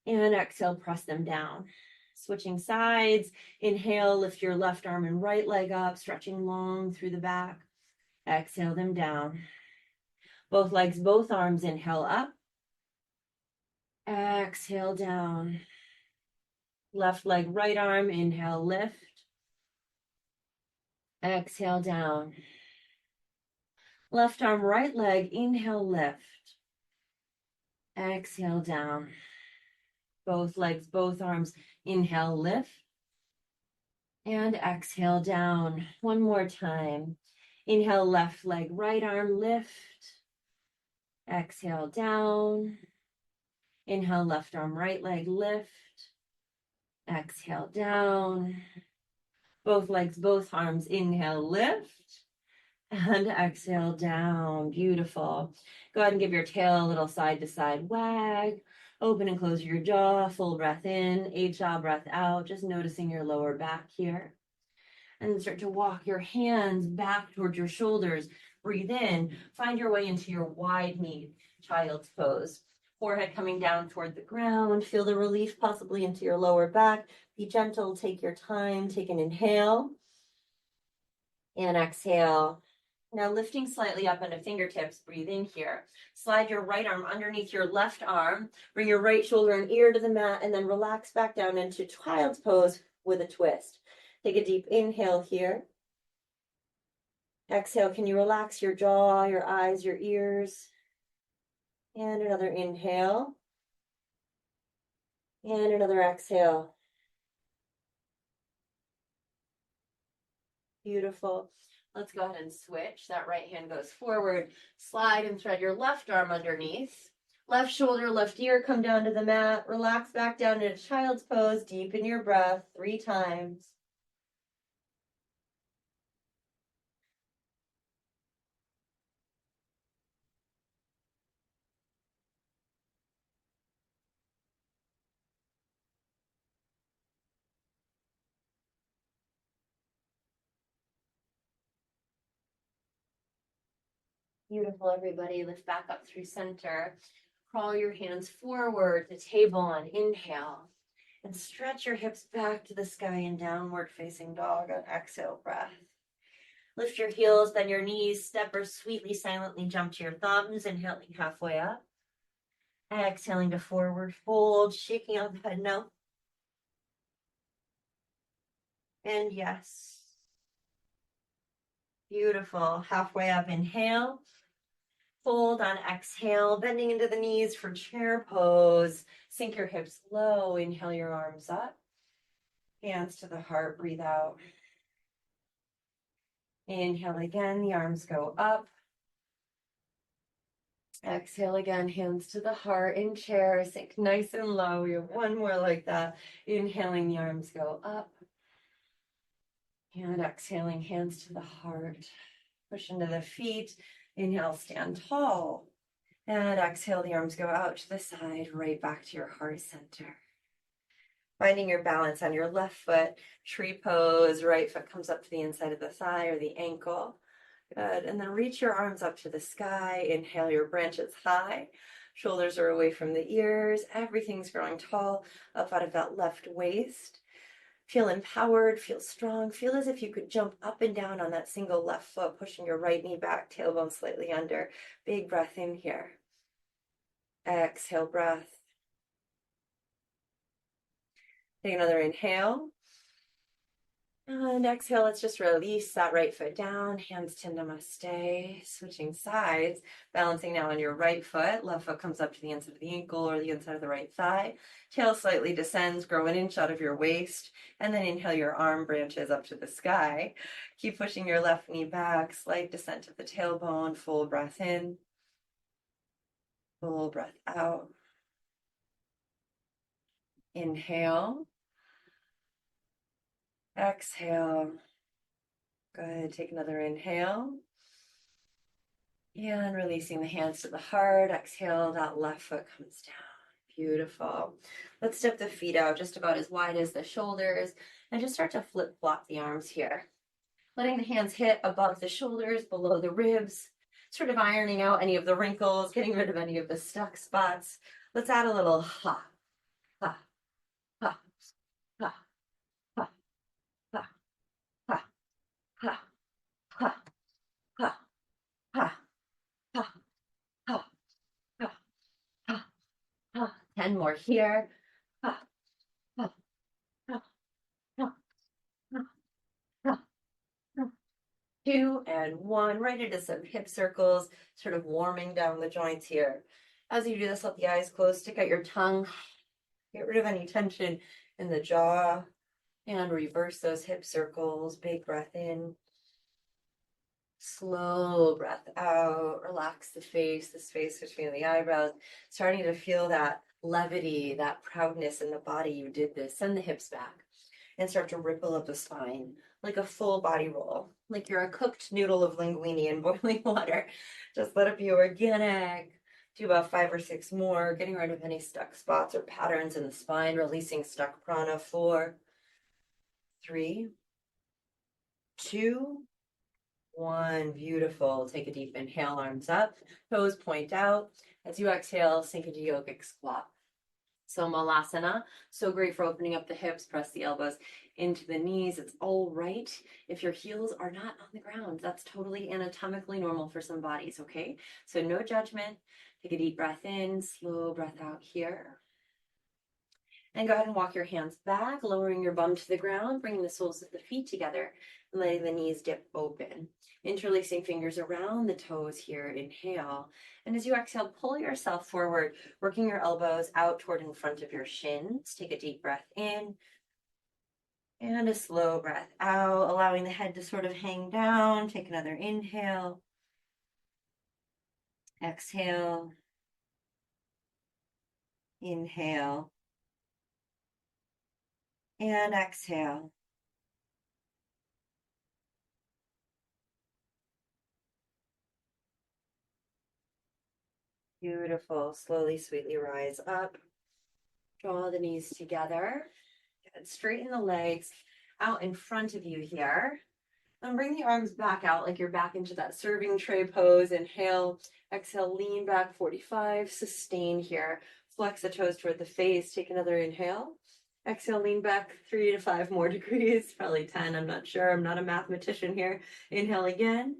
And exhale, press them down. Switching sides. Inhale, lift your left arm and right leg up, stretching long through the back. Exhale them down. Both legs, both arms, inhale up. Exhale down. Left leg, right arm, inhale, lift. Exhale down. Left arm, right leg, inhale, lift. Exhale down. Both legs, both arms, inhale, lift. And exhale down. One more time. Inhale, left leg, right arm, lift. Exhale down. Inhale, left arm, right leg, lift. Exhale down. Both legs, both arms, inhale, lift. And exhale down. Beautiful. Go ahead and give your tail a little side to side wag. Open and close your jaw, full breath in, A-jaw breath out, just noticing your lower back here. And then start to walk your hands back towards your shoulders. Breathe in, find your way into your wide knee, child's pose. Forehead coming down toward the ground. Feel the relief possibly into your lower back. Be gentle, take your time, take an inhale. And exhale. Now lifting slightly up into fingertips, breathe in here. Slide your right arm underneath your left arm. Bring your right shoulder and ear to the mat and then relax back down into child's pose with a twist. Take a deep inhale here. Exhale, can you relax your jaw, your eyes, your ears? And another inhale. And another exhale. Beautiful. Let's go ahead and switch. That right hand goes forward. Slide and thread your left arm underneath. Left shoulder, left ear, come down to the mat. Relax back down into child's pose. Deepen your breath 3 times. Beautiful, everybody. Lift back up through center. Crawl your hands forward to table on inhale. And stretch your hips back to the sky in downward facing dog on exhale breath. Lift your heels, bend your knees, step or sweetly, silently jump to your thumbs, inhaling halfway up. Exhaling to forward fold, shaking out the head no. And yes. Beautiful. Halfway up, inhale. Fold on exhale, bending into the knees for chair pose. Sink your hips low, inhale your arms up. Hands to the heart, breathe out. Inhale again, the arms go up. Exhale again, hands to the heart in chair, sink nice and low. We have one more like that. Inhaling, the arms go up. And exhaling, hands to the heart. Push into the feet. Inhale, stand tall. And exhale, the arms go out to the side, right back to your heart center. Finding your balance on your left foot, tree pose, right foot comes up to the inside of the thigh or the ankle. Good, and then reach your arms up to the sky. Inhale, your branches high. Shoulders are away from the ears. Everything's growing tall up out of that left waist. Feel empowered, feel strong. Feel as if you could jump up and down on that single left foot, pushing your right knee back, tailbone slightly under. Big breath in here. Exhale, breath. Take another inhale. And exhale, let's just release that right foot down, hands to namaste, switching sides, balancing now on your right foot. Left foot comes up to the inside of the ankle or the inside of the right thigh. Tail slightly descends, grow an inch out of your waist, and then inhale, your arm branches up to the sky. Keep pushing your left knee back, slight descent to the tailbone, full breath in, full breath out. Inhale. Exhale. Good. Take another inhale. And releasing the hands to the heart. Exhale, that left foot comes down. Beautiful. Let's step the feet out just about as wide as the shoulders and just start to flip-flop the arms here. Letting the hands hit above the shoulders, below the ribs, sort of ironing out any of the wrinkles, getting rid of any of the stuck spots. Let's add a little ha, ha, ha, ha, ha, ha, ha, ha, ha, ha, ha, ha, ha, ha, ha, ha. 10 more here. Ha, ha, ha, ha, ha, ha, ha. 2 and 1. Right into some hip circles, sort of warming down the joints here. As you do this, let the eyes close, stick out your tongue, get rid of any tension in the jaw, and reverse those hip circles. Big breath in. Slow breath out. Relax the face, the space between the eyebrows. Starting to feel that levity, that proudness in the body. You did this. Send the hips back and start to ripple up the spine like a full body roll, like you're a cooked noodle of linguine in boiling water. Just let it be organic. Do about 5 or 6 more, getting rid of any stuck spots or patterns in the spine, releasing stuck prana. 4, 3, 2, 1. Beautiful. Take a deep inhale, arms up, toes point out. As you exhale, sink into yogic squat. So Malasana, so great for opening up the hips, press the elbows into the knees. It's all right if your heels are not on the ground. That's totally anatomically normal for some bodies, okay? So no judgment. Take a deep breath in, slow breath out here. And go ahead and walk your hands back, lowering your bum to the ground, bringing the soles of the feet together, and letting the knees dip open. Interlacing fingers around the toes here, inhale. And as you exhale, pull yourself forward, working your elbows out toward in front of your shins. Take a deep breath in and a slow breath out, allowing the head to sort of hang down. Take another inhale. Exhale. Inhale. And exhale. Beautiful. Slowly, sweetly rise up. Draw the knees together. Good. Straighten the legs out in front of you here. And bring the arms back out like you're back into that serving tray pose. Inhale. Exhale, lean back 45. Sustain here. Flex the toes toward the face. Take another inhale. Exhale, lean back 3 to 5 more degrees. Probably 10. I'm not sure. I'm not a mathematician here. Inhale again.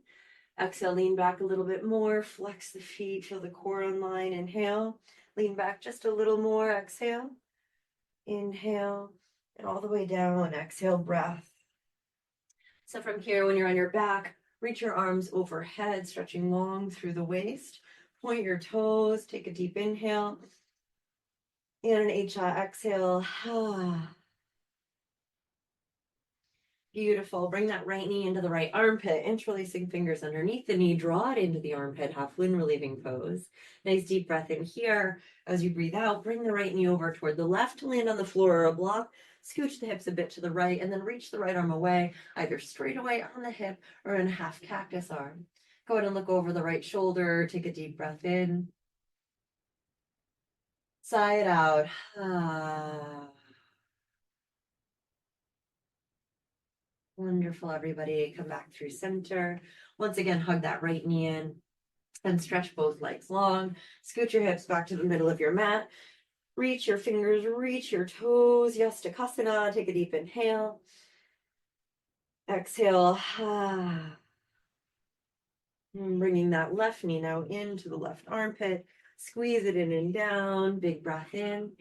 Exhale, lean back a little bit more. Flex the feet. Feel the core online. Inhale. Lean back just a little more. Exhale. Inhale. And all the way down. Exhale, breath. So from here, when you're on your back, reach your arms overhead, stretching long through the waist. Point your toes. Take a deep inhale. And an exhale. Beautiful. Bring that right knee into the right armpit, interlacing fingers underneath the knee. Draw it into the armpit, half wind relieving pose. Nice deep breath in here. As you breathe out, bring the right knee over toward the left to land on the floor or a block. Scooch the hips a bit to the right and then reach the right arm away, either straight away on the hip or in a half cactus arm. Go ahead and look over the right shoulder. Take a deep breath in. Sigh it out. Wonderful, everybody. Come back through center. Once again, hug that right knee in and stretch both legs long. Scoot your hips back to the middle of your mat. Reach your fingers, reach your toes. Yastakasana. Take a deep inhale. Exhale. Bringing that left knee now into the left armpit. Squeeze it in and down. Big breath in.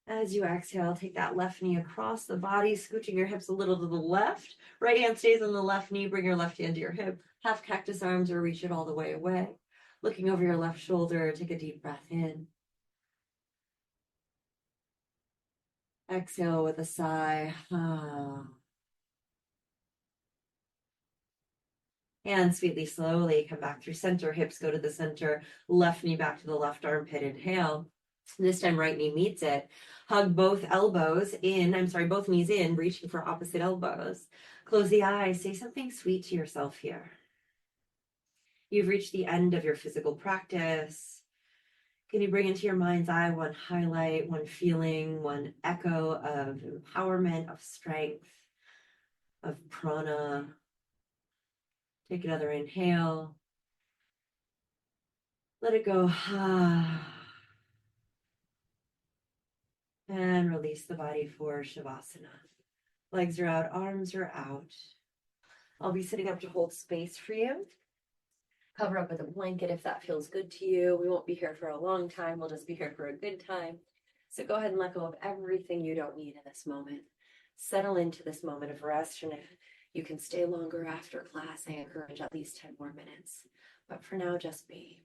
As you exhale, take that left knee across the body, scooching your hips a little to the left. Right hand stays on the left knee. Bring your left hand to your hip. Half cactus arms or reach it all the way away. Looking over your left shoulder, take a deep breath in. Exhale with a sigh. And sweetly, slowly come back through center. Hips go to the center. Left knee back to the left armpit. Inhale. This time, right knee meets it. Hug both elbows in. Both knees in, reaching for opposite elbows. Close the eyes. Say something sweet to yourself here. You've reached the end of your physical practice. Can you bring into your mind's eye one highlight, one feeling, one echo of empowerment, of strength, of prana? Take another inhale. Let it go. And release the body for Shavasana. Legs are out, arms are out. I'll be sitting up to hold space for you. Cover up with a blanket if that feels good to you. We won't be here for a long time. We'll just be here for a good time. So go ahead and let go of everything you don't need in this moment. Settle into this moment of rest. And if you can stay longer after class, I encourage at least 10 more minutes. But for now, just be.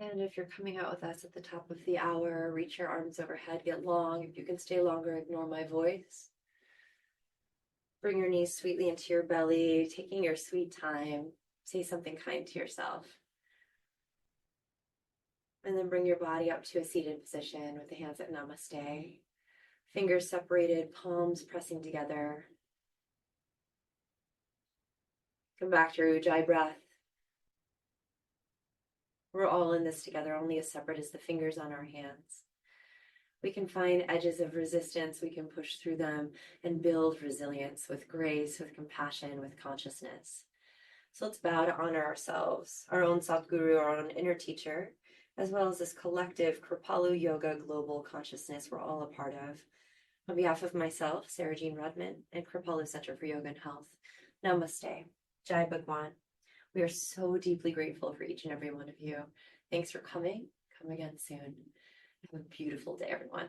And if you're coming out with us at the top of the hour, reach your arms overhead, get long. If you can stay longer, ignore my voice. Bring your knees sweetly into your belly, taking your sweet time. Say something kind to yourself. And then bring your body up to a seated position with the hands at namaste. Fingers separated, palms pressing together. Come back to your Ujjayi breath. We're all in this together, only as separate as the fingers on our hands. We can find edges of resistance, we can push through them and build resilience with grace, with compassion, with consciousness. So let's bow to honor ourselves, our own Sadguru, our own inner teacher, as well as this collective Kripalu Yoga global consciousness we're all a part of. On behalf of myself, Sarajean Rudman, and Kripalu Center for Yoga and Health, Namaste, Jai Bhagwan. We are so deeply grateful for each and every one of you. Thanks for coming. Come again soon. Have a beautiful day, everyone.